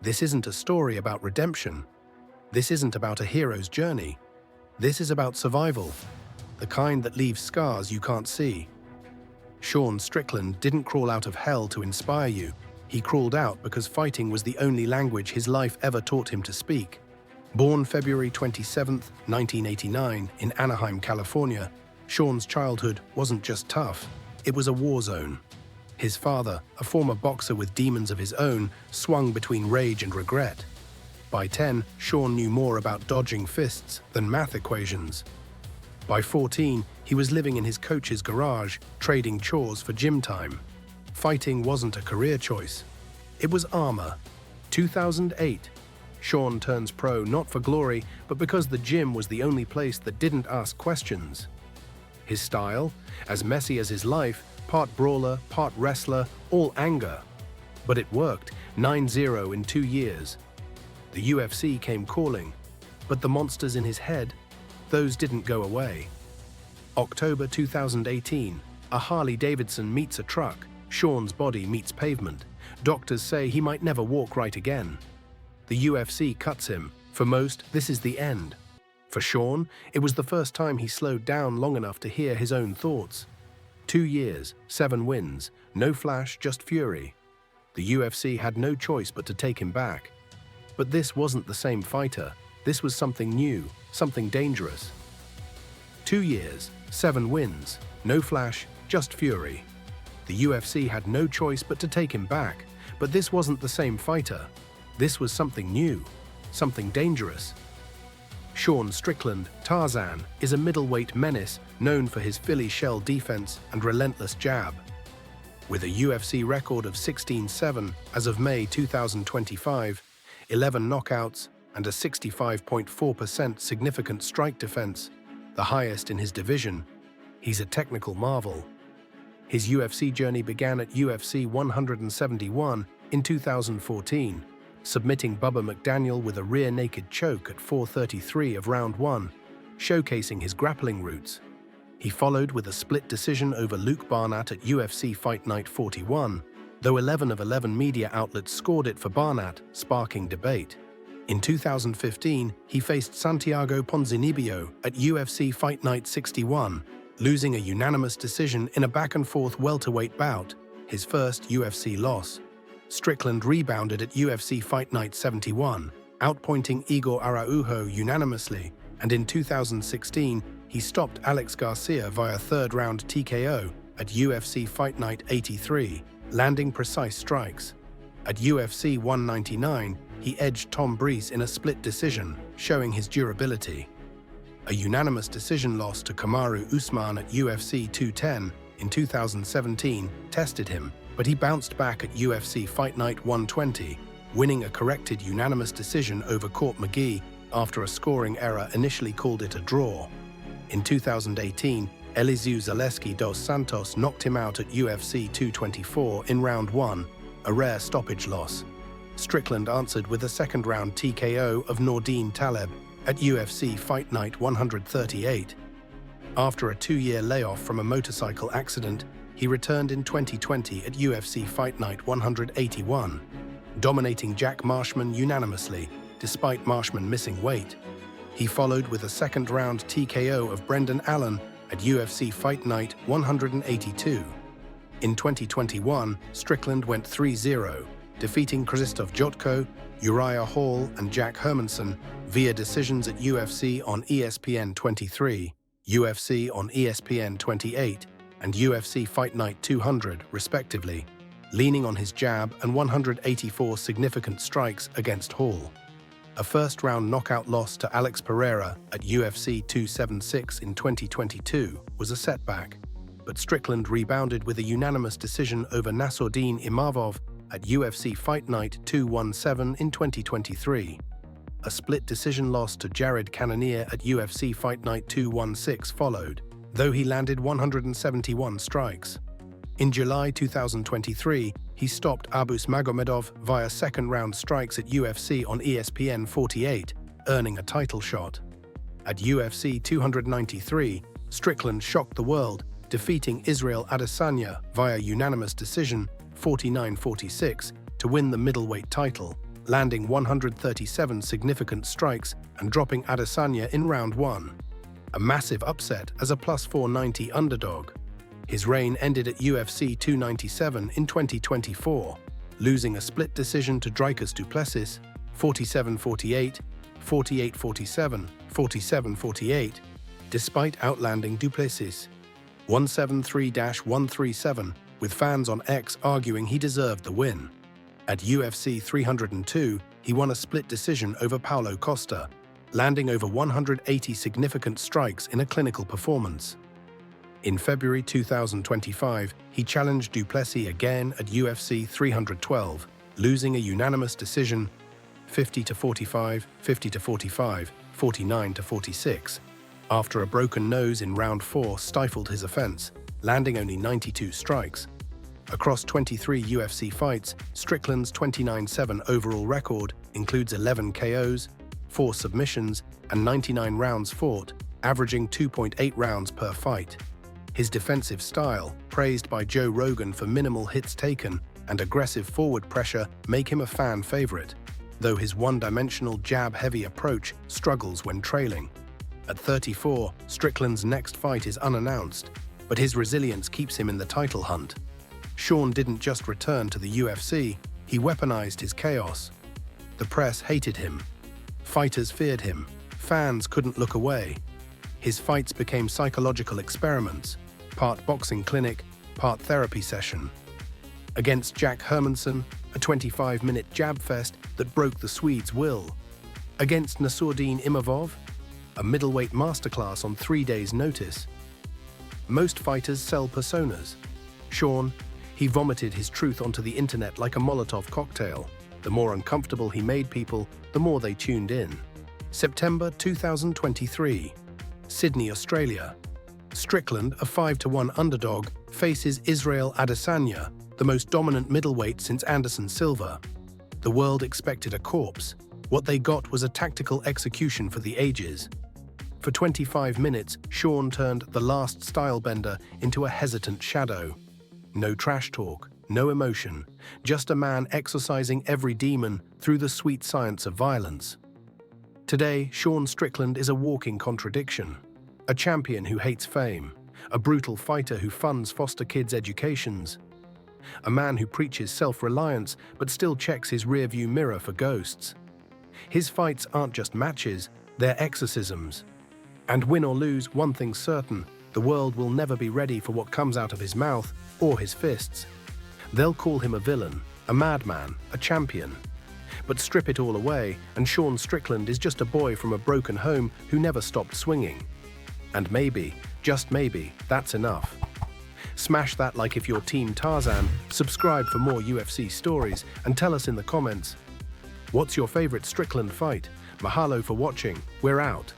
This isn't a story about redemption. This isn't about a hero's journey. This is about survival, the kind that leaves scars you can't see. Sean Strickland didn't crawl out of hell to inspire you. He crawled out because fighting was the only language his life ever taught him to speak. Born February 27, 1989, in Anaheim, California, Sean's childhood wasn't just tough, it was a war zone. His father, a former boxer with demons of his own, swung between rage and regret. By 10, Sean knew more about dodging fists than math equations. By 14, he was living in his coach's garage, trading chores for gym time. Fighting wasn't a career choice. It was armor. 2008. Sean turns pro not for glory, but because the gym was the only place that didn't ask questions. His style, as messy as his life, part brawler, part wrestler, all anger. But it worked, 9-0 in 2 years. The UFC came calling, but the monsters in his head, those didn't go away. October 2018, a Harley-Davidson meets a truck. Sean's body meets pavement. Doctors say he might never walk right again. The UFC cuts him. For most, this is the end. For Sean, it was the first time he slowed down long enough to hear his own thoughts. 2 years, 7 wins, no flash, just fury. The UFC had no choice but to take him back. But this wasn't the same fighter. This was something new, something dangerous. 2 years, 7 wins, no flash, just fury. The UFC had no choice but to take him back. But this wasn't the same fighter. This was something new, something dangerous. Sean Strickland, Tarzan, is a middleweight menace known for his Philly shell defense and relentless jab. With a UFC record of 16-7 as of May 2025, 11 knockouts, and a 65.4% significant strike defense, the highest in his division, he's a technical marvel. His UFC journey began at UFC 171 in 2014, submitting Bubba McDaniel with a rear naked choke at 4:33 of round 1, showcasing his grappling roots. He followed with a split decision over Luke Barnett at UFC Fight Night 41, though 11 of 11 media outlets scored it for Barnett, sparking debate. In 2015, he faced Santiago Ponzinibbio at UFC Fight Night 61, losing a unanimous decision in a back-and-forth welterweight bout, his first UFC loss. Strickland rebounded at UFC Fight Night 71, outpointing Igor Araujo unanimously, and in 2016, he stopped Alex Garcia via third-round TKO at UFC Fight Night 83, landing precise strikes. At UFC 199, he edged Tom Breese in a split decision, showing his durability. A unanimous decision loss to Kamaru Usman at UFC 210 in 2017 tested him, but he bounced back at UFC Fight Night 120, winning a corrected unanimous decision over Court McGee after a scoring error initially called it a draw. In 2018, Eliseu Zaleski dos Santos knocked him out at UFC 224 in round 1, a rare stoppage loss. Strickland answered with a second-round TKO of Nordine Taleb at UFC Fight Night 138. After a 2-year layoff from a motorcycle accident, he returned in 2020 at UFC Fight Night 181, dominating Jack Marshman unanimously, despite Marshman missing weight. He followed with a second-round TKO of Brendan Allen at UFC Fight Night 182. In 2021, Strickland went 3-0, defeating Krzysztof Jotko, Uriah Hall, and Jack Hermanson via decisions at UFC on ESPN 23, UFC on ESPN 28, and UFC Fight Night 200, respectively, leaning on his jab and 184 significant strikes against Hall. A first-round knockout loss to Alex Pereira at UFC 276 in 2022 was a setback, but Strickland rebounded with a unanimous decision over Nassourdine Imavov at UFC Fight Night 217 in 2023. A split decision loss to Jared Cannonier at UFC Fight Night 216 followed, though he landed 171 strikes. In July 2023, he stopped Abus Magomedov via second-round strikes at UFC on ESPN 48, earning a title shot. At UFC 293, Strickland shocked the world, defeating Israel Adesanya via unanimous decision 49-46 to win the middleweight title, landing 137 significant strikes and dropping Adesanya in round 1. A massive upset as a plus 490 underdog. His reign ended at UFC 297 in 2024, losing a split decision to Dricus du Plessis, 47-48, 48-47, 47-48, despite outlanding du Plessis 173-137, with fans on X arguing he deserved the win. At UFC 302, he won a split decision over Paulo Costa, landing over 180 significant strikes in a clinical performance. In February 2025, he challenged du Plessis again at UFC 312, losing a unanimous decision 50-45, 50-45, 49-46, after a broken nose in round 4 stifled his offense, landing only 92 strikes. Across 23 UFC fights, Strickland's 29-7 overall record includes 11 KOs, 4 submissions, and 99 rounds fought, averaging 2.8 rounds per fight. His defensive style, praised by Joe Rogan for minimal hits taken and aggressive forward pressure, make him a fan favorite, though his one-dimensional jab-heavy approach struggles when trailing. At 34, Strickland's next fight is unannounced, but his resilience keeps him in the title hunt. Sean didn't just return to the UFC, he weaponized his chaos. The press hated him. Fighters feared him. Fans couldn't look away. His fights became psychological experiments, part boxing clinic, part therapy session. Against Jack Hermansson, a 25-minute jab fest that broke the Swede's will. Against Nassourdine Imavov, a middleweight masterclass on 3 days' notice. Most fighters sell personas. Sean, he vomited his truth onto the internet like a Molotov cocktail. The more uncomfortable he made people, the more they tuned in. September 2023. Sydney, Australia. Strickland, a 5-1 underdog, faces Israel Adesanya, the most dominant middleweight since Anderson Silva. The world expected a corpse. What they got was a tactical execution for the ages. For 25 minutes, Sean turned the last stylebender into a hesitant shadow. No trash talk, no emotion, just a man exorcising every demon through the sweet science of violence. Today, Sean Strickland is a walking contradiction. A champion who hates fame, a brutal fighter who funds foster kids' educations, a man who preaches self-reliance but still checks his rearview mirror for ghosts. His fights aren't just matches, they're exorcisms. And win or lose, one thing's certain, the world will never be ready for what comes out of his mouth or his fists. They'll call him a villain, a madman, a champion. But strip it all away, and Sean Strickland is just a boy from a broken home who never stopped swinging. And maybe, just maybe, that's enough. Smash that like if you're Team Tarzan, subscribe for more UFC stories, and tell us in the comments. What's your favorite Strickland fight? Mahalo for watching, we're out.